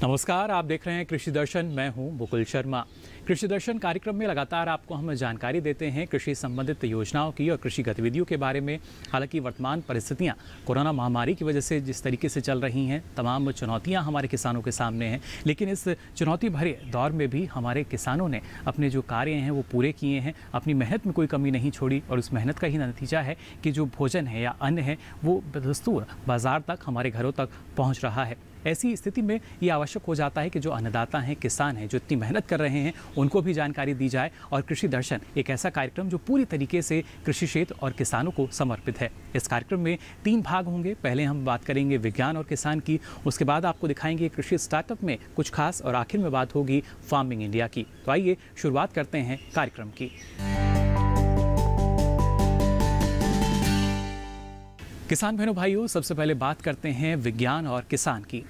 नमस्कार, आप देख रहे हैं कृषि दर्शन। मैं हूं बुकुल शर्मा। कृषि दर्शन कार्यक्रम में लगातार आपको हम जानकारी देते हैं कृषि संबंधित योजनाओं की और कृषि गतिविधियों के बारे में। हालांकि वर्तमान परिस्थितियां कोरोना महामारी की वजह से जिस तरीके से चल रही हैं, तमाम चुनौतियां हमारे किसानों के सामने हैं, लेकिन इस चुनौती भरे दौर में भी हमारे किसानों ने अपने जो कार्य हैं वो पूरे किए हैं, अपनी मेहनत में कोई कमी नहीं छोड़ी और उस मेहनत का ही नतीजा है कि जो भोजन है या अन्न है वो बदस्तूर बाजार तक, हमारे घरों तक पहुँच रहा है। ऐसी स्थिति में ये आवश्यक हो जाता है कि जो अन्नदाता हैं, किसान हैं, जो इतनी मेहनत कर रहे हैं, उनको भी जानकारी दी जाए। और कृषि दर्शन एक ऐसा कार्यक्रम जो पूरी तरीके से कृषि क्षेत्र और किसानों को समर्पित है। इस कार्यक्रम में 3 भाग होंगे। पहले हम बात करेंगे विज्ञान और किसान की, उसके बाद आपको दिखाएंगे कृषि स्टार्टअप में कुछ खास, और आखिर में बात होगी फार्मिंग इंडिया की। तो आइए शुरुआत करते हैं कार्यक्रम की। किसान बहनों भाइयों, सबसे पहले बात करते हैं विज्ञान और किसान की।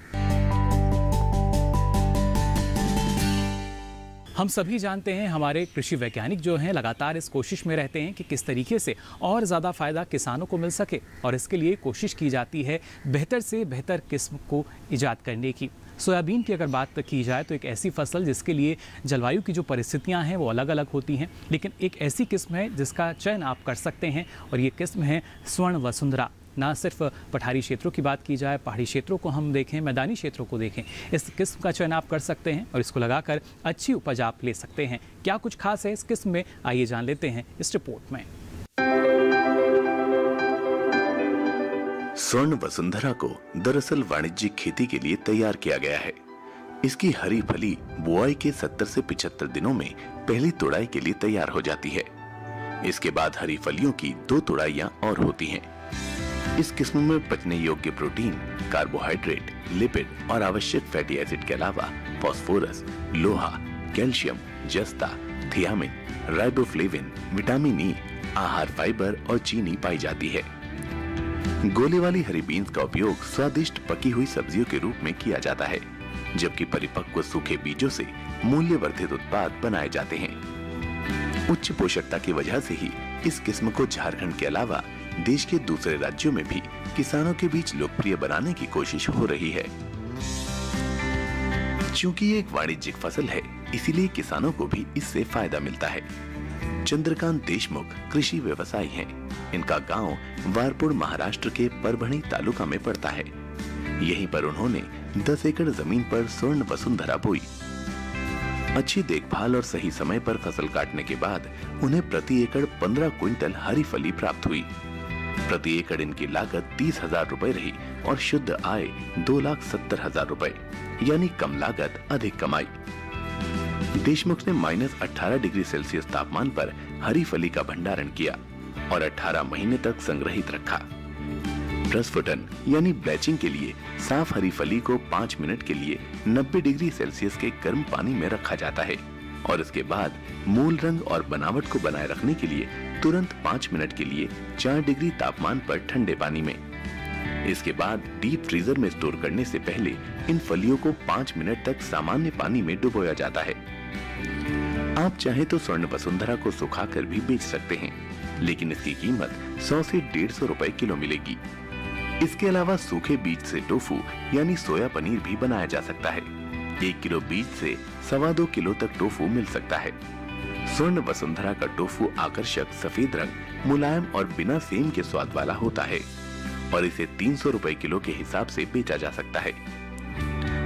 हम सभी जानते हैं हमारे कृषि वैज्ञानिक जो हैं लगातार इस कोशिश में रहते हैं कि किस तरीके से और ज़्यादा फ़ायदा किसानों को मिल सके, और इसके लिए कोशिश की जाती है बेहतर से बेहतर किस्म को ईजाद करने की। सोयाबीन की अगर बात की जाए तो एक ऐसी फसल जिसके लिए जलवायु की जो परिस्थितियां हैं वो अलग अलग होती हैं, लेकिन एक ऐसी किस्म है जिसका चयन आप कर सकते हैं, और ये किस्म है स्वर्ण वसुंधरा। ना सिर्फ पठारी क्षेत्रों की बात की जाए, पहाड़ी क्षेत्रों को हम देखें, मैदानी क्षेत्रों को देखें, इस किस्म का चयन आप कर सकते हैं और इसको लगाकर अच्छी उपज आप ले सकते हैं। क्या कुछ खास है इस किस्म में, आइए जान लेते हैं इस रिपोर्ट में। स्वर्ण वसुंधरा को दरअसल वाणिज्यिक खेती के लिए तैयार किया गया है। इसकी हरी फली बुआई के 70 से 75 दिनों में पहली तुड़ाई के लिए तैयार हो जाती है। इसके बाद हरी फलियों की 2 तुड़ाइयां और होती हैं। इस किस्म में पचने योग्य प्रोटीन, कार्बोहाइड्रेट, लिपिड और आवश्यक फैटी एसिड के अलावा फास्फोरस, लोहा, कैल्शियम, जस्ता, थियामिन, राइबोफ्लेविन, विटामिन ई, आहार फाइबर और चीनी पाई जाती है। गोले वाली हरी बीन्स का उपयोग स्वादिष्ट पकी हुई सब्जियों के रूप में किया जाता है, जबकि परिपक्व सूखे बीजों से मूल्यवर्धित उत्पाद बनाए जाते हैं। उच्च पोषकता की वजह से ही इस किस्म को झारखंड के अलावा देश के दूसरे राज्यों में भी किसानों के बीच लोकप्रिय बनाने की कोशिश हो रही है। चूंकि ये एक वाणिज्यिक फसल है, इसीलिए किसानों को भी इससे फायदा मिलता है। चंद्रकांत देशमुख कृषि व्यवसायी हैं। इनका गांव वारपुर महाराष्ट्र के परभणी तालुका में पड़ता है। यहीं पर उन्होंने 10 एकड़ जमीन पर स्वर्ण वसुंधरा बोई। अच्छी देखभाल और सही समय पर फसल काटने के बाद उन्हें प्रति एकड़ 15 क्विंटल हरी फली प्राप्त हुई। प्रति एकड़ इनकी लागत 30,000 रुपए रही और शुद्ध आय 2,70,000 रुपए, यानी कम लागत अधिक कमाई। देशमुख ने -18 डिग्री सेल्सियस तापमान पर हरी फली का भंडारण किया और 18 महीने तक संग्रहित रखा। प्रस्फुटन यानी ब्लैचिंग के लिए साफ हरी फली को 5 मिनट के लिए 90 डिग्री सेल्सियस के गर्म पानी में रखा जाता है, और इसके बाद मूल रंग और बनावट को बनाए रखने के लिए तुरंत 5 मिनट के लिए 4 डिग्री तापमान पर ठंडे पानी में। इसके बाद डीप फ्रीजर में स्टोर करने से पहले इन फलियों को 5 मिनट तक सामान्य पानी में डुबोया जाता है। आप चाहे तो स्वर्ण वसुंधरा को सुखाकर भी बेच सकते हैं, लेकिन इसकी कीमत 100 से 150 रुपए किलो मिलेगी। इसके अलावा सूखे बीज से टोफू यानी सोया पनीर भी बनाया जा सकता है। 1 किलो बीज से 2.25 किलो तक टोफू मिल सकता है। स्वर्ण वसुंधरा का टोफू आकर्षक सफेद रंग, मुलायम और बिना सेम के स्वाद वाला होता है, और इसे 300 रुपए किलो के हिसाब से बेचा जा सकता है।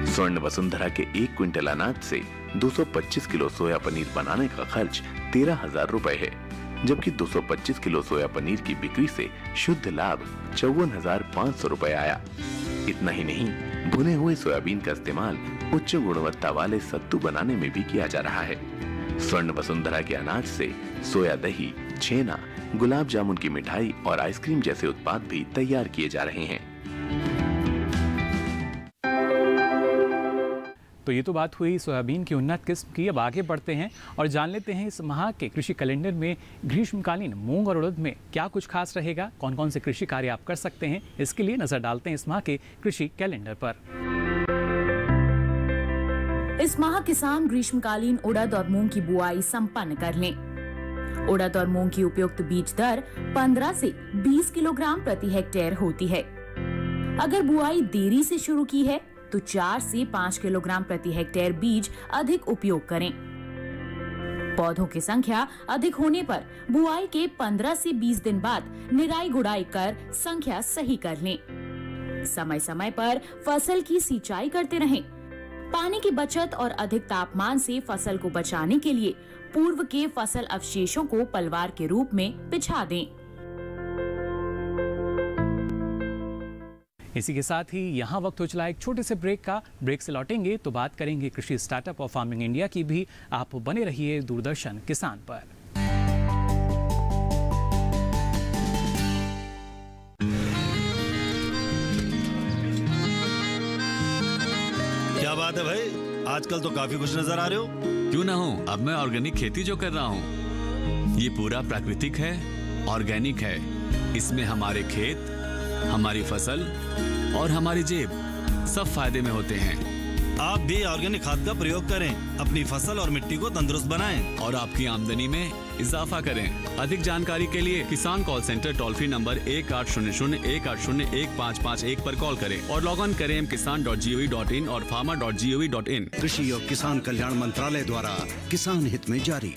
स्वर्ण वसुंधरा के 1 क्विंटल अनाज से 225 किलो सोया पनीर बनाने का खर्च 13,000 रुपए है, जबकि 225 किलो सोया पनीर की बिक्री से शुद्ध लाभ 54,500 रुपए आया। इतना ही नहीं, भुने हुए सोयाबीन का इस्तेमाल उच्च गुणवत्ता वाले सत्तू बनाने में भी किया जा रहा है। स्वर्ण वसुंधरा के अनाज से सोया दही, छेना, गुलाब जामुन की मिठाई और आइसक्रीम जैसे उत्पाद भी तैयार किए जा रहे हैं। तो ये तो बात हुई सोयाबीन की उन्नत किस्म की। अब आगे बढ़ते हैं और जान लेते हैं इस माह के कृषि कैलेंडर में ग्रीष्मकालीन मूंग और उड़द में क्या कुछ खास रहेगा, कौन कौन से कृषि कार्य आप कर सकते हैं। इसके लिए नजर डालते हैं इस माह के कृषि कैलेंडर पर। इस माह किसान ग्रीष्मकालीन उड़द और मूंग की बुआई संपन्न कर लें। उड़द और मूंग की उपयुक्त बीज दर 15 से 20 किलोग्राम प्रति हेक्टेयर होती है। अगर बुआई देरी से शुरू की है तो 4 से 5 किलोग्राम प्रति हेक्टेयर बीज अधिक उपयोग करें। पौधों की संख्या अधिक होने पर बुआई के 15 से 20 दिन बाद निराई गुड़ाई कर संख्या सही कर लें। समय समय पर फसल की सिंचाई करते रहें। पानी की बचत और अधिक तापमान से फसल को बचाने के लिए पूर्व के फसल अवशेषों को पलवार के रूप में बिछा दें। इसी के साथ ही यहाँ वक्त हो चला एक छोटे से ब्रेक का। ब्रेक से लौटेंगे तो बात करेंगे कृषि स्टार्टअप और फार्मिंग इंडिया की भी। आप बने रहिए दूरदर्शन किसान पर। क्या बात है भाई, आजकल तो काफी खुश नजर आ रहे हो। क्यों ना हो, अब मैं ऑर्गेनिक खेती जो कर रहा हूँ ये पूरा प्राकृतिक है, ऑर्गेनिक है। इसमें हमारे खेत, हमारी फसल और हमारी जेब सब फायदे में होते हैं। आप भी ऑर्गेनिक खाद का प्रयोग करें, अपनी फसल और मिट्टी को तंदुरुस्त बनाएं और आपकी आमदनी में इजाफा करें। अधिक जानकारी के लिए किसान call centre toll free number 1800-180-1551 पर कॉल करें और लॉग ऑन करें kisan.gov.in और farmer.gov.in। कृषि और किसान कल्याण मंत्रालय द्वारा किसान हित में जारी।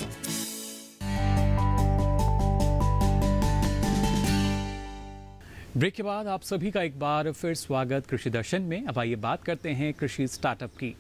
ब्रेक के बाद आप सभी का एक बार फिर स्वागत कृषि दर्शन में। अब आइए बात करते हैं कृषि स्टार्टअप की।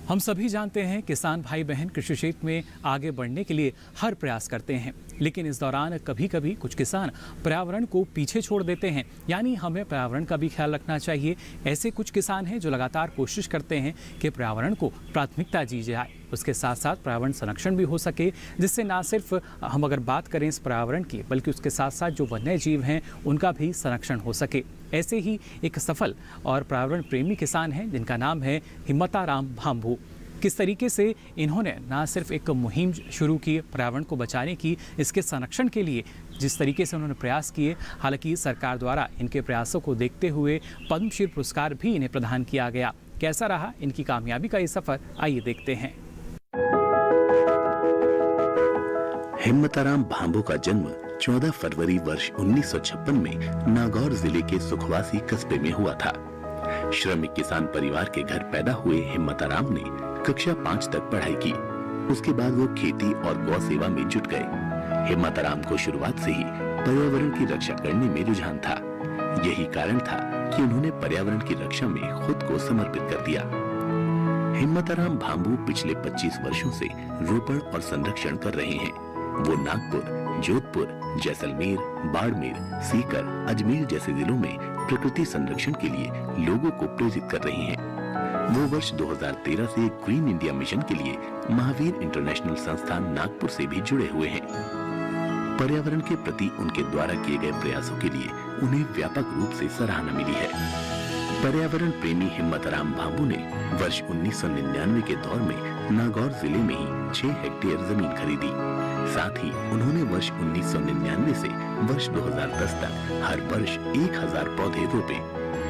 हम सभी जानते हैं किसान भाई बहन कृषि क्षेत्र में आगे बढ़ने के लिए हर प्रयास करते हैं, लेकिन इस दौरान कभी कभी कुछ किसान पर्यावरण को पीछे छोड़ देते हैं। यानी हमें पर्यावरण का भी ख्याल रखना चाहिए। ऐसे कुछ किसान हैं जो लगातार कोशिश करते हैं कि पर्यावरण को प्राथमिकता दी जाए, उसके साथ साथ पर्यावरण संरक्षण भी हो सके, जिससे ना सिर्फ हम अगर बात करें इस पर्यावरण की, बल्कि उसके साथ साथ जो वन्य जीव हैं उनका भी संरक्षण हो सके। ऐसे ही एक सफल और पर्यावरण प्रेमी किसान हैं जिनका नाम है हिम्मताराम भांभू। किस तरीके से इन्होंने ना सिर्फ एक मुहिम शुरू की पर्यावरण को बचाने की, इसके संरक्षण के लिए जिस तरीके से उन्होंने प्रयास किए, हालांकि सरकार द्वारा इनके प्रयासों को देखते हुए पद्मश्री पुरस्कार भी इन्हें प्रदान किया गया। कैसा रहा इनकी कामयाबी का ये सफर, आइए देखते हैं। हिम्मताराम भांभू का जन्म 14 फरवरी वर्ष 1956 में नागौर जिले के सुखवासी कस्बे में हुआ था। श्रमिक किसान परिवार के घर पैदा हुए हिम्मताराम ने कक्षा 5 तक पढ़ाई की। उसके बाद वो खेती और गौ सेवा में जुट गए। हिम्मताराम को शुरुआत से ही पर्यावरण की रक्षा करने में रुझान था। यही कारण था कि उन्होंने पर्यावरण की रक्षा में खुद को समर्पित कर दिया। हिम्मताराम भांभू पिछले 25 वर्षों से रोपण और संरक्षण कर रहे हैं। वो नागपुर, जोधपुर, जैसलमेर, बाड़मेर, सीकर, अजमेर जैसे जिलों में प्रकृति संरक्षण के लिए लोगों को प्रेरित कर रही हैं। वो वर्ष 2013 से ग्रीन इंडिया मिशन के लिए महावीर इंटरनेशनल संस्थान नागपुर से भी जुड़े हुए हैं। पर्यावरण के प्रति उनके द्वारा किए गए प्रयासों के लिए उन्हें व्यापक रूप से सराहना मिली है। पर्यावरण प्रेमी हिम्मताराम भांभू ने वर्ष 1999 के दौर में नागौर जिले में ही 6 हेक्टेयर जमीन खरीदी। साथ ही उन्होंने वर्ष 1999 से वर्ष 2010 तक हर वर्ष 1000 पौधे रोपे।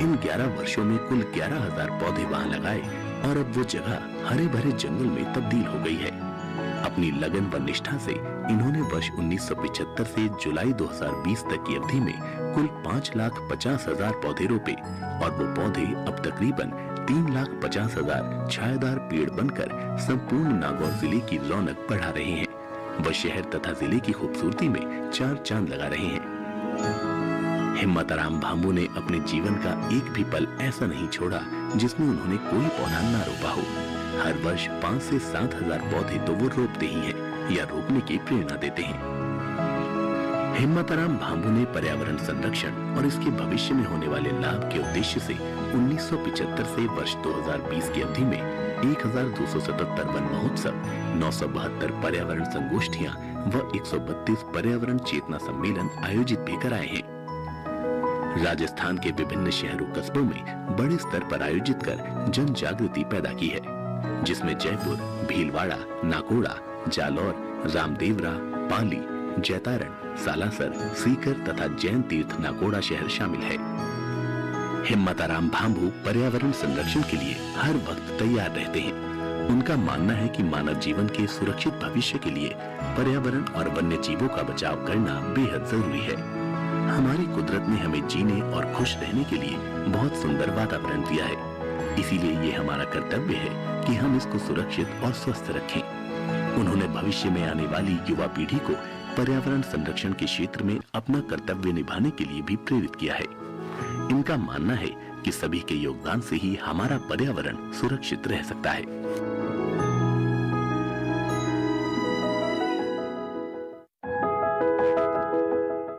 इन 11 वर्षों में कुल 11,000 पौधे वहां लगाए और अब वो जगह हरे भरे जंगल में तब्दील हो गई है। अपनी लगन व निष्ठा से इन्होंने वर्ष 1975 से जुलाई 2020 तक की अवधि में कुल 5,50,000 पौधे रोपे और वो पौधे अब तकरीबन 3,50,000 छायादार पेड़ बनकर संपूर्ण नागौर जिले की रौनक बढ़ा रहे हैं। वह शहर तथा जिले की खूबसूरती में 4 चांद लगा रहे हैं। हिम्मताराम भांभू ने अपने जीवन का एक भी पल ऐसा नहीं छोड़ा जिसमें उन्होंने कोई पौधा न रोपा हो। हर वर्ष 5 से 7,000 पौधे तो वो रोपते ही हैं या रोपने की प्रेरणा देते हैं। हिम्मताराम भांभू ने पर्यावरण संरक्षण और इसके भविष्य में होने वाले लाभ के उद्देश्य से 1975 से वर्ष 2020 की अवधि में 1277 वन महोत्सव, 972 पर्यावरण संगोष्ठियां व 132 पर्यावरण चेतना सम्मेलन आयोजित भी कराए हैं। राजस्थान के विभिन्न शहरों कस्बों में बड़े स्तर पर आयोजित कर जन जागृति पैदा की है, जिसमें जयपुर, भीलवाड़ा, नाकोड़ा, जालौर, रामदेवरा, पाली, जैतारण, सालासर, सीकर तथा जैन तीर्थ नाकोड़ा शहर शामिल है। हिम्मताराम भांभू पर्यावरण संरक्षण के लिए हर वक्त तैयार रहते हैं। उनका मानना है कि मानव जीवन के सुरक्षित भविष्य के लिए पर्यावरण और वन्य जीवों का बचाव करना बेहद जरूरी है। हमारी कुदरत ने हमें जीने और खुश रहने के लिए बहुत सुंदर वातावरण दिया है। इसीलिए ये हमारा कर्तव्य है कि हम इसको सुरक्षित और स्वस्थ रखें। उन्होंने भविष्य में आने वाली युवा पीढ़ी को पर्यावरण संरक्षण के क्षेत्र में अपना कर्तव्य निभाने के लिए भी प्रेरित किया है। इनका मानना है कि सभी के योगदान से ही हमारा पर्यावरण सुरक्षित रह सकता है।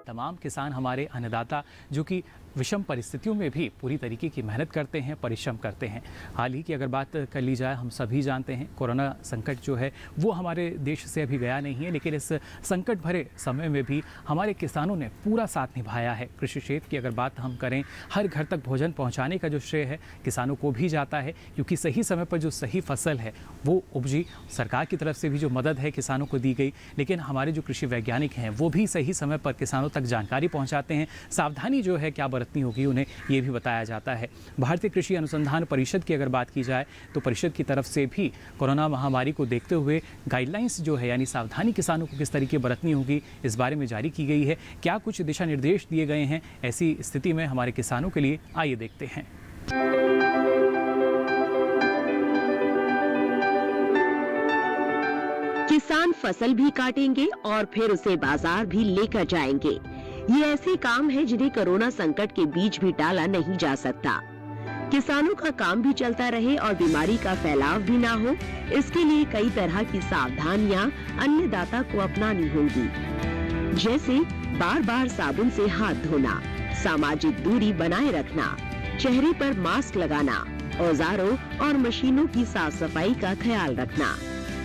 तमाम किसान हमारे अन्नदाता जो कि विषम परिस्थितियों में भी पूरी तरीके की मेहनत करते हैं, परिश्रम करते हैं। हाल ही की अगर बात कर ली जाए, हम सभी जानते हैं कोरोना संकट जो है वो हमारे देश से अभी गया नहीं है, लेकिन इस संकट भरे समय में भी हमारे किसानों ने पूरा साथ निभाया है। कृषि क्षेत्र की अगर बात हम करें, हर घर तक भोजन पहुँचाने का जो श्रेय है किसानों को भी जाता है, क्योंकि सही समय पर जो सही फसल है वो उपजी। सरकार की तरफ से भी जो मदद है किसानों को दी गई, लेकिन हमारे जो कृषि वैज्ञानिक हैं वो भी सही समय पर किसानों तक जानकारी पहुँचाते हैं। सावधानी जो है क्या बरतनी होगी उन्हें ये भी बताया जाता है। भारतीय कृषि अनुसंधान परिषद की अगर बात की जाए तो परिषद की तरफ से भी कोरोना महामारी को देखते हुए गाइडलाइंस जो है यानी सावधानी किसानों को किस तरीके बरतनी होगी इस बारे में जारी की गई है। क्या कुछ दिशा निर्देश दिए गए हैं ऐसी स्थिति में हमारे किसानों के लिए, आइए देखते हैं। किसान फसल भी काटेंगे और फिर उसे बाजार भी लेकर जाएंगे। ये ऐसे काम है जिन्हें कोरोना संकट के बीच भी टाला नहीं जा सकता। किसानों का काम भी चलता रहे और बीमारी का फैलाव भी ना हो, इसके लिए कई तरह की सावधानियां अन्नदाता को अपनानी होंगी, जैसे बार बार साबुन से हाथ धोना, सामाजिक दूरी बनाए रखना, चेहरे पर मास्क लगाना, औजारों और मशीनों की साफ सफाई का ख्याल रखना,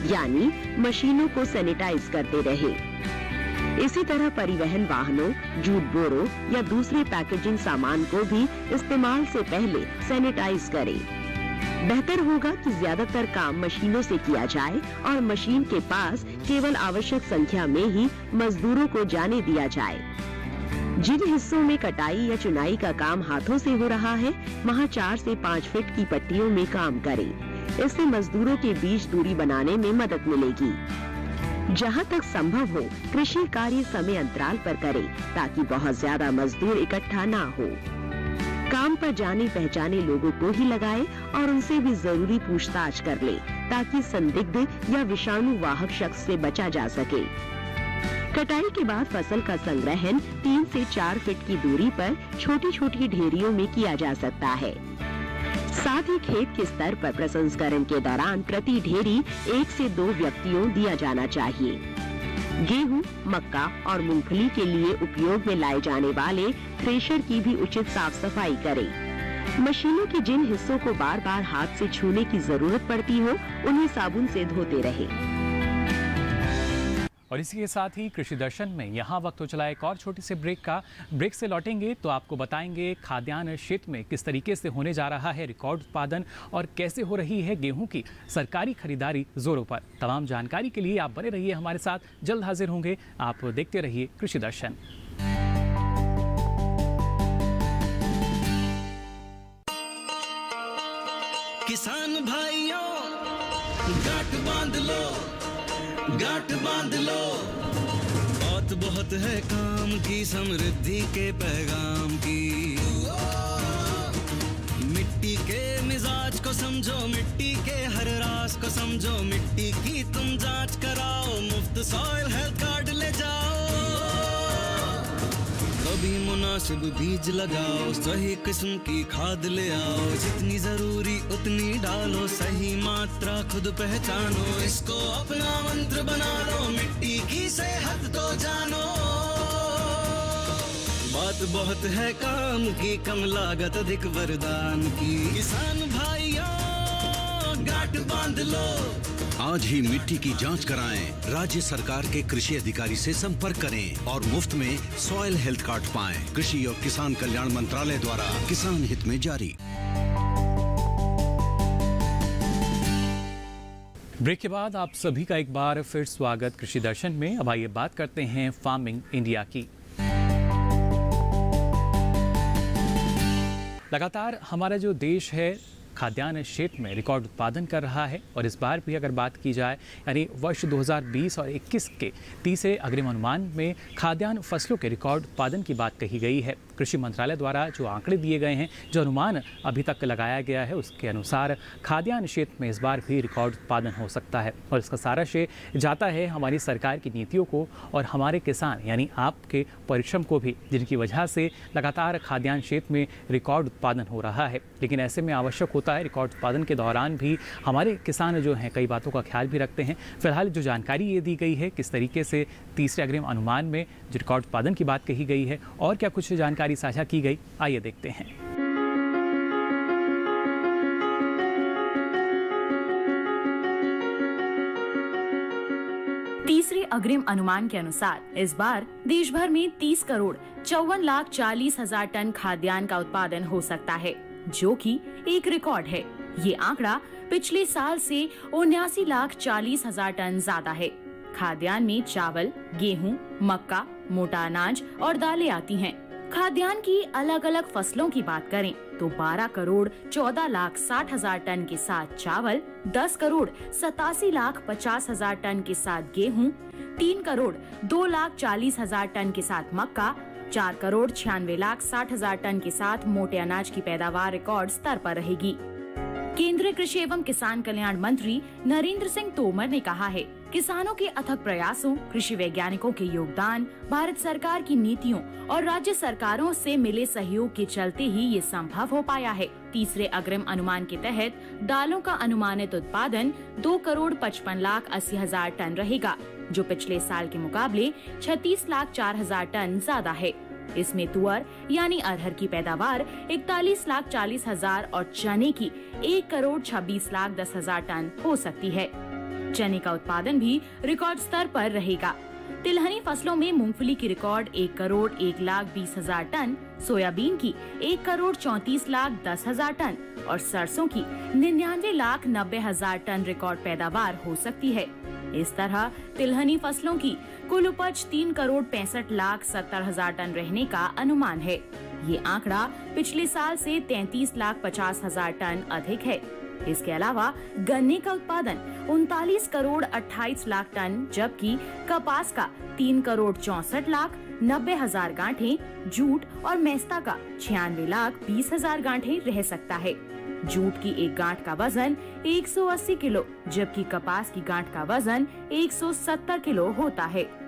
यानी मशीनों को सैनिटाइज करते रहे। इसी तरह परिवहन वाहनों, जूट बोरों या दूसरे पैकेजिंग सामान को भी इस्तेमाल से पहले सैनिटाइज करें। बेहतर होगा कि ज्यादातर काम मशीनों से किया जाए और मशीन के पास केवल आवश्यक संख्या में ही मजदूरों को जाने दिया जाए। जिन हिस्सों में कटाई या चुनाई का काम हाथों से हो रहा है, वहाँ 4 से 5 फीट की पट्टियों में काम करें। इससे मजदूरों के बीच दूरी बनाने में मदद मिलेगी। जहाँ तक संभव हो कृषि कार्य समय अंतराल पर करें, ताकि बहुत ज्यादा मजदूर इकट्ठा ना हो। काम पर जाने पहचाने लोगों को ही लगाए और उनसे भी जरूरी पूछताछ कर ले, ताकि संदिग्ध या विषाणु वाहक शख्स से बचा जा सके। कटाई के बाद फसल का संग्रहण 3 से 4 फीट की दूरी पर छोटी छोटी ढेरियों में किया जा सकता है। साथ ही खेत के स्तर पर प्रसंस्करण के दौरान प्रति ढेरी 1 से 2 व्यक्तियों दिया जाना चाहिए। गेहूं, मक्का और मूंगफली के लिए उपयोग में लाए जाने वाले थ्रेशर की भी उचित साफ सफाई करें। मशीनों के जिन हिस्सों को बार बार हाथ से छूने की जरूरत पड़ती हो, उन्हें साबुन से धोते रहें। और इसी के साथ ही कृषि दर्शन में यहाँ वक्त हो चला एक और छोटी से ब्रेक का। ब्रेक से लौटेंगे तो आपको बताएंगे खाद्यान्न क्षेत्र में किस तरीके से होने जा रहा है रिकॉर्ड उत्पादन और कैसे हो रही है गेहूं की सरकारी खरीदारी जोरों पर। तमाम जानकारी के लिए आप बने रहिए हमारे साथ, जल्द हाजिर होंगे। आप देखते रहिए कृषि दर्शन। किसान भाइयों गांठ बांध लो, गांठ बांध लो, बहुत बहुत है काम की, समृद्धि के पैगाम की। मिट्टी के मिजाज को समझो, मिट्टी के हर राज को समझो, मिट्टी की तुम जांच कराओ, मुफ्त सॉइल हेल्थ कार्ड ले जाओ। कभी मुनासिब बीज लगाओ, सही किस्म की खाद ले आओ, जितनी जरूरी उतनी डालो, सही मात्रा खुद पहचानो, इसको अपना मंत्र बना लो, मिट्टी की सेहत तो जानो। बात बहुत है काम की, कम लागत अधिक वरदान की, किसान भाइयों गांठ बांध लो। आज ही मिट्टी की जांच कराएं, राज्य सरकार के कृषि अधिकारी से संपर्क करें और मुफ्त में सॉइल हेल्थ कार्ड पाएं। कृषि और किसान कल्याण मंत्रालय द्वारा किसान हित में जारी। ब्रेक के बाद आप सभी का एक बार फिर स्वागत कृषि दर्शन में। अब आइए बात करते हैं फार्मिंग इंडिया की। लगातार हमारा जो देश है खाद्यान्न क्षेत्र में रिकॉर्ड उत्पादन कर रहा है और इस बार भी अगर बात की जाए यानी वर्ष 2020 और 21 के तीसरे अग्रिम अनुमान में खाद्यान्न फसलों के रिकॉर्ड उत्पादन की बात कही गई है। कृषि मंत्रालय द्वारा जो आंकड़े दिए गए हैं, जो अनुमान अभी तक लगाया गया है, उसके अनुसार खाद्यान्न क्षेत्र में इस बार भी रिकॉर्ड उत्पादन हो सकता है और इसका सारा श्रेय जाता है हमारी सरकार की नीतियों को और हमारे किसान यानी आपके परिश्रम को भी, जिनकी वजह से लगातार खाद्यान्न क्षेत्र में रिकॉर्ड उत्पादन हो रहा है। लेकिन ऐसे में आवश्यक होता है रिकॉर्ड उत्पादन के दौरान भी हमारे किसान जो हैं कई बातों का ख्याल भी रखते हैं। फिलहाल जो जानकारी ये दी गई है किस तरीके से तीसरे अग्रिम अनुमान में जो रिकॉर्ड उत्पादन की बात कही गई है और क्या कुछ जानकारी साझा की गई, आइए देखते हैं। तीसरे अग्रिम अनुमान के अनुसार इस बार देश भर में 30,54,40,000 टन खाद्यान्न का उत्पादन हो सकता है, जो कि एक रिकॉर्ड है। ये आंकड़ा पिछले साल से 79,40,000 टन ज्यादा है। खाद्यान्न में चावल, गेहूं, मक्का, मोटा अनाज और दालें आती हैं। खाद्यान्न की अलग अलग फसलों की बात करें तो 12,14,60,000 टन के साथ चावल, 10,87,50,000 टन के साथ गेहूं, 3,02,40,000 टन के साथ मक्का, 4,96,60,000 टन के साथ मोटे अनाज की पैदावार रिकॉर्ड स्तर पर रहेगी। केंद्रीय कृषि एवं किसान कल्याण मंत्री नरेंद्र सिंह तोमर ने कहा है, किसानों के अथक प्रयासों, कृषि वैज्ञानिकों के योगदान, भारत सरकार की नीतियों और राज्य सरकारों से मिले सहयोग के चलते ही ये संभव हो पाया है। तीसरे अग्रिम अनुमान के तहत दालों का अनुमानित उत्पादन 2,55,80,000 टन रहेगा, जो पिछले साल के मुकाबले 36,04,000 टन ज्यादा है। इसमें तुअर यानी अरहर की पैदावार 41,40,000 और चने की 1,26,10,000 टन हो सकती है। चने का उत्पादन भी रिकॉर्ड स्तर पर रहेगा। तिलहनी फसलों में मूंगफली की रिकॉर्ड 1,01,20,000 टन, सोयाबीन की 1,34,10,000 टन और सरसों की 99,90,000 टन रिकॉर्ड पैदावार हो सकती है। इस तरह तिलहनी फसलों की कुल उपज 3,65,70,000 टन रहने का अनुमान है। ये आंकड़ा पिछले साल से 33,50,000 टन अधिक है। इसके अलावा गन्ने का उत्पादन 39,28,00,000 टन, जबकि कपास का 3,64,90,000 गांठें, जूट और मेस्ता का 96,20,000 गांठें रह सकता है। जूट की एक गांठ का वजन 180 किलो, जबकि कपास की गांठ का वजन 170 किलो होता है।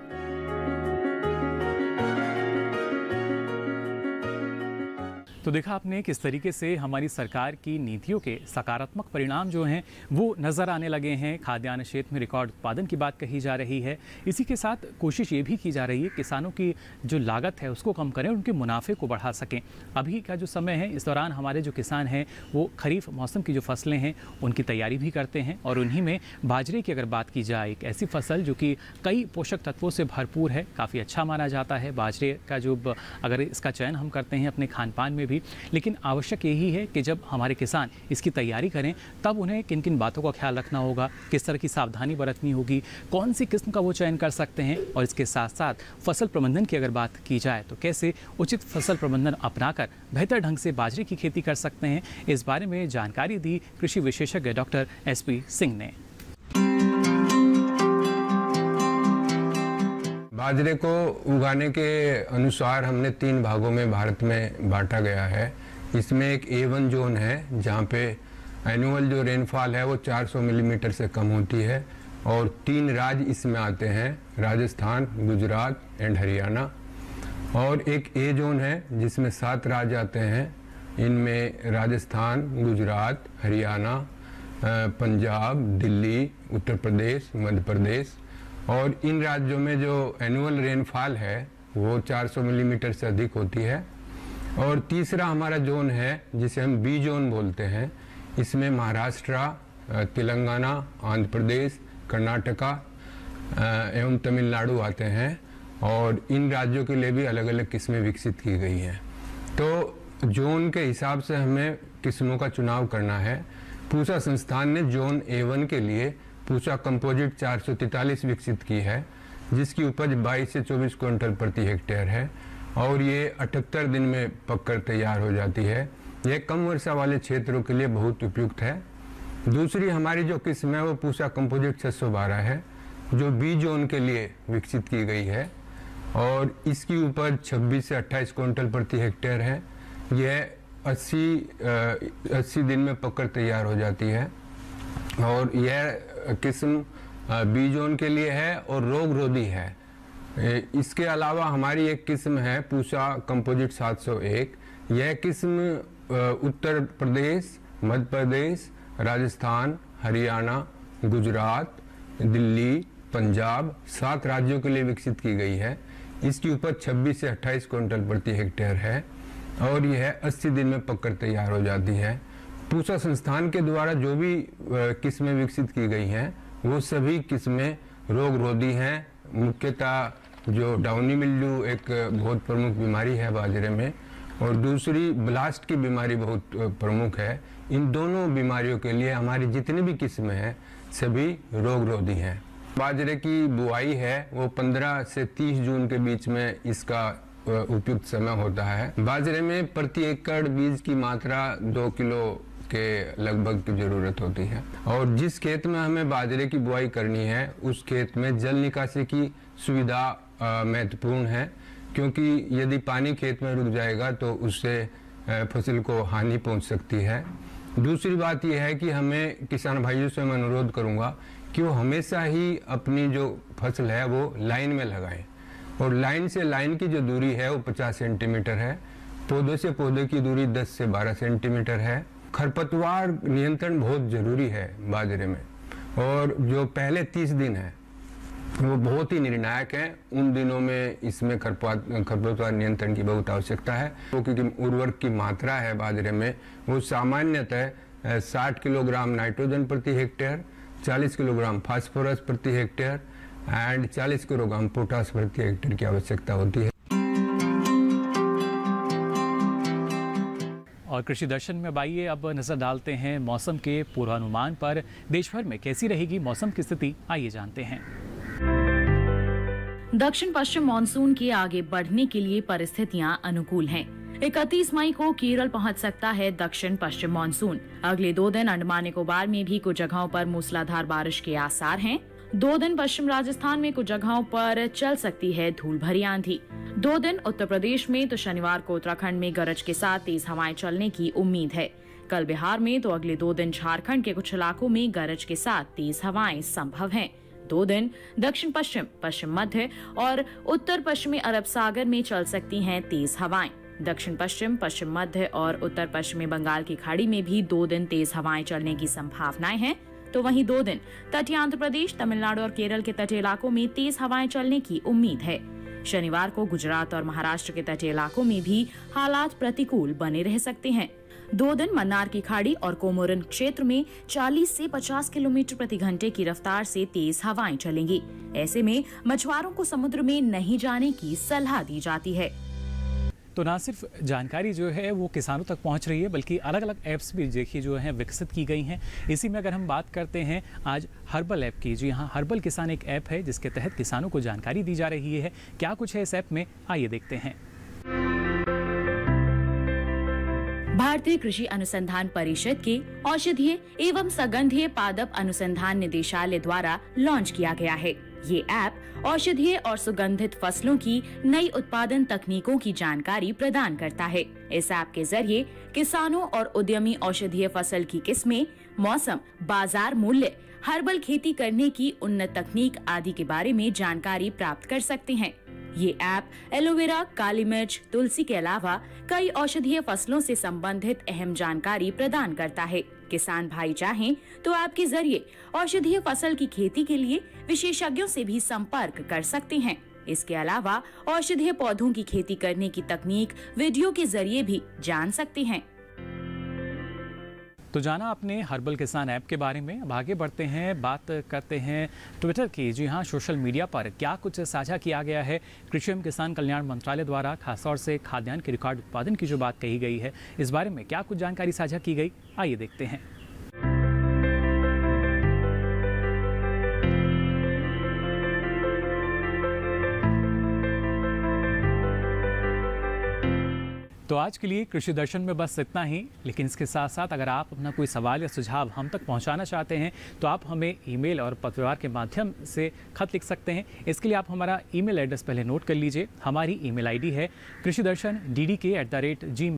तो देखा आपने किस तरीके से हमारी सरकार की नीतियों के सकारात्मक परिणाम जो हैं वो नज़र आने लगे हैं। खाद्यान्न क्षेत्र में रिकॉर्ड उत्पादन की बात कही जा रही है। इसी के साथ कोशिश ये भी की जा रही है किसानों की जो लागत है उसको कम करें, उनके मुनाफे को बढ़ा सकें। अभी का जो समय है, इस दौरान हमारे जो किसान हैं वो खरीफ मौसम की जो फसलें हैं उनकी तैयारी भी करते हैं और उन्हीं में बाजरे की अगर बात की जाए, एक ऐसी फसल जो कि कई पोषक तत्वों से भरपूर है, काफ़ी अच्छा माना जाता है। बाजरे का जो अगर इसका चयन हम करते हैं अपने खान पान में भी, लेकिन आवश्यक यही है कि जब हमारे किसान इसकी तैयारी करें तब उन्हें किन किन बातों का ख्याल रखना होगा, किस तरह की सावधानी बरतनी होगी, कौन सी किस्म का वो चयन कर सकते हैं और इसके साथ साथ फसल प्रबंधन की अगर बात की जाए तो कैसे उचित फसल प्रबंधन अपनाकर बेहतर ढंग से बाजरे की खेती कर सकते हैं। इस बारे में जानकारी दी कृषि विशेषज्ञ डॉक्टर SP सिंह ने। बाजरे को उगाने के अनुसार हमने 3 भागों में भारत में बांटा गया है। इसमें एक A1 जोन है जहाँ पे एनुअल जो रेनफॉल है वो 400 मिलीमीटर से कम होती है और 3 राज्य इसमें आते हैं, राजस्थान, गुजरात एंड हरियाणा। और एक A जोन है जिसमें 7 राज्य आते हैं, इनमें राजस्थान, गुजरात, हरियाणा, पंजाब, दिल्ली, उत्तर प्रदेश, मध्य प्रदेश। और इन राज्यों में जो एनुअल रेनफॉल है वो 400 मिलीमीटर से अधिक होती है। और तीसरा हमारा जोन है जिसे हम B जोन बोलते हैं, इसमें महाराष्ट्र, तेलंगाना, आंध्र प्रदेश, कर्नाटका एवं तमिलनाडु आते हैं और इन राज्यों के लिए भी अलग अलग किस्में विकसित की गई हैं। तो जोन के हिसाब से हमें किस्मों का चुनाव करना है। पूसा संस्थान ने जोन A1 के लिए पूसा कंपोजिट 443 विकसित की है, जिसकी उपज 22 से 24 क्विंटल प्रति हेक्टेयर है और ये 78 दिन में पककर तैयार हो जाती है। यह कम वर्षा वाले क्षेत्रों के लिए बहुत उपयुक्त है। दूसरी हमारी जो किस्म है वो पूसा कंपोजिट 612 है, जो बी जोन के लिए विकसित की गई है और इसकी उपज 26 से 28 क्विंटल प्रति हेक्टेयर है। यह 80 दिन में पककर तैयार हो जाती है और यह किस्म बी जोन के लिए है और रोग रोधी है। इसके अलावा हमारी एक किस्म है पूसा कंपोजिट 701। यह किस्म उत्तर प्रदेश, मध्य प्रदेश, राजस्थान, हरियाणा, गुजरात, दिल्ली, पंजाब 7 राज्यों के लिए विकसित की गई है। इसकी उपज 26 से 28 क्विंटल प्रति हेक्टेयर है और यह 80 दिन में पककर तैयार हो जाती है। पूसा संस्थान के द्वारा जो भी किस्में विकसित की गई हैं वो सभी किस्में रोग रोधी हैं। मुख्यतः जो डाउनी मिल्ड्यू एक बहुत प्रमुख बीमारी है बाजरे में और दूसरी ब्लास्ट की बीमारी बहुत प्रमुख है। इन दोनों बीमारियों के लिए हमारी जितनी भी किस्में हैं सभी रोग रोधी हैं। बाजरे की बुआई है वो 15 से 30 जून के बीच में इसका उपयुक्त समय होता है। बाजरे में प्रति एकड़ बीज की मात्रा 2 किलो के लगभग की जरूरत होती है और जिस खेत में हमें बाजरे की बुआई करनी है उस खेत में जल निकासी की सुविधा महत्वपूर्ण है, क्योंकि यदि पानी खेत में रुक जाएगा तो उससे फसल को हानि पहुंच सकती है। दूसरी बात यह है कि हमें किसान भाइयों से मैं अनुरोध करूंगा कि वो हमेशा ही अपनी जो फसल है वो लाइन में लगाएं और लाइन से लाइन की जो दूरी है वो 50 सेंटीमीटर है। पौधे से पौधे की दूरी 10 से 12 सेंटीमीटर है। खरपतवार नियंत्रण बहुत जरूरी है बाजरे में और जो पहले 30 दिन है वो बहुत ही निर्णायक है। उन दिनों में इसमें खरपतवार नियंत्रण की बहुत आवश्यकता है, क्योंकि उर्वरक की मात्रा है बाजरे में वो सामान्यतः 60 किलोग्राम नाइट्रोजन प्रति हेक्टेयर, 40 किलोग्राम फास्फोरस प्रति हेक्टेयर एंड 40 किलोग्राम पोटास प्रति हेक्टेयर की आवश्यकता होती है। और कृषि दर्शन में आइए अब नजर डालते हैं मौसम के पूर्वानुमान पर। देश भर में कैसी रहेगी मौसम की स्थिति, आइए जानते हैं। दक्षिण पश्चिम मानसून के आगे बढ़ने के लिए परिस्थितियां अनुकूल हैं। 31 मई को केरल पहुंच सकता है दक्षिण पश्चिम मानसून। अगले 2 दिन अंडमान निकोबार में भी कुछ जगहों पर मूसलाधार बारिश के आसार हैं। 2 दिन पश्चिम राजस्थान में कुछ जगहों पर चल सकती है धूल भरी आंधी। 2 दिन उत्तर प्रदेश में तो शनिवार को उत्तराखंड में गरज के साथ तेज हवाएं चलने की उम्मीद है। कल बिहार में तो अगले 2 दिन झारखंड के कुछ इलाकों में गरज के साथ तेज हवाएं संभव हैं। 2 दिन दक्षिण पश्चिम, पश्चिम मध्य और उत्तर पश्चिमी अरब सागर में चल सकती हैं तेज हवाएं। दक्षिण पश्चिम, पश्चिम मध्य और उत्तर पश्चिमी बंगाल की खाड़ी में भी 2 दिन तेज हवाएं चलने की संभावनाएं हैं। तो वहीं 2 दिन तटीय आंध्र प्रदेश, तमिलनाडु और केरल के तटीय इलाकों में तेज हवाएं चलने की उम्मीद है। शनिवार को गुजरात और महाराष्ट्र के तटीय इलाकों में भी हालात प्रतिकूल बने रह सकते हैं। 2 दिन मन्नार की खाड़ी और कोमोरन क्षेत्र में 40 से 50 किलोमीटर प्रति घंटे की रफ्तार से तेज हवाएं चलेंगी। ऐसे में मछुआरों को समुद्र में नहीं जाने की सलाह दी जाती है। तो ना सिर्फ जानकारी जो है वो किसानों तक पहुंच रही है, बल्कि अलग अलग ऐप्स भी देखिए जो हैं विकसित की गई हैं। इसी में अगर हम बात करते हैं आज हर्बल ऐप की, जी हाँ, हर्बल किसान एक ऐप है जिसके तहत किसानों को जानकारी दी जा रही है। क्या कुछ है इस ऐप में, आइए देखते हैं। भारतीय कृषि अनुसंधान परिषद के औषधीय एवं सगंधीय पादप अनुसंधान निदेशालय द्वारा लॉन्च किया गया है। ये ऐप औषधीय और सुगंधित फसलों की नई उत्पादन तकनीकों की जानकारी प्रदान करता है। इस ऐप के जरिए किसानों और उद्यमी औषधीय फसल की किस्में, मौसम, बाजार मूल्य, हर्बल खेती करने की उन्नत तकनीक आदि के बारे में जानकारी प्राप्त कर सकते हैं। ये ऐप एलोवेरा, काली मिर्च, तुलसी के अलावा कई औषधीय फसलों से संबंधित अहम जानकारी प्रदान करता है। किसान भाई चाहें तो ऐप के जरिए औषधीय फसल की खेती के लिए विशेषज्ञों से भी संपर्क कर सकते हैं। इसके अलावा औषधीय पौधों की खेती करने की तकनीक वीडियो के जरिए भी जान सकते हैं। तो जाना आपने हर्बल किसान ऐप के बारे में। अब आगे बढ़ते हैं, बात करते हैं ट्विटर की। जी हाँ, सोशल मीडिया पर क्या कुछ साझा किया गया है। कृषि एवं किसान कल्याण मंत्रालय द्वारा खासतौर से खाद्यान्न के रिकॉर्ड उत्पादन की जो बात कही गई है, इस बारे में क्या कुछ जानकारी साझा की गई, आइए देखते हैं। तो आज के लिए कृषि दर्शन में बस इतना ही, लेकिन इसके साथ साथ अगर आप अपना कोई सवाल या सुझाव हम तक पहुंचाना चाहते हैं तो आप हमें ईमेल और पत्र व्यवहार के माध्यम से खत लिख सकते हैं। इसके लिए आप हमारा ईमेल एड्रेस पहले नोट कर लीजिए। हमारी ईमेल आईडी है krishidarshan@ddk@gmail.com।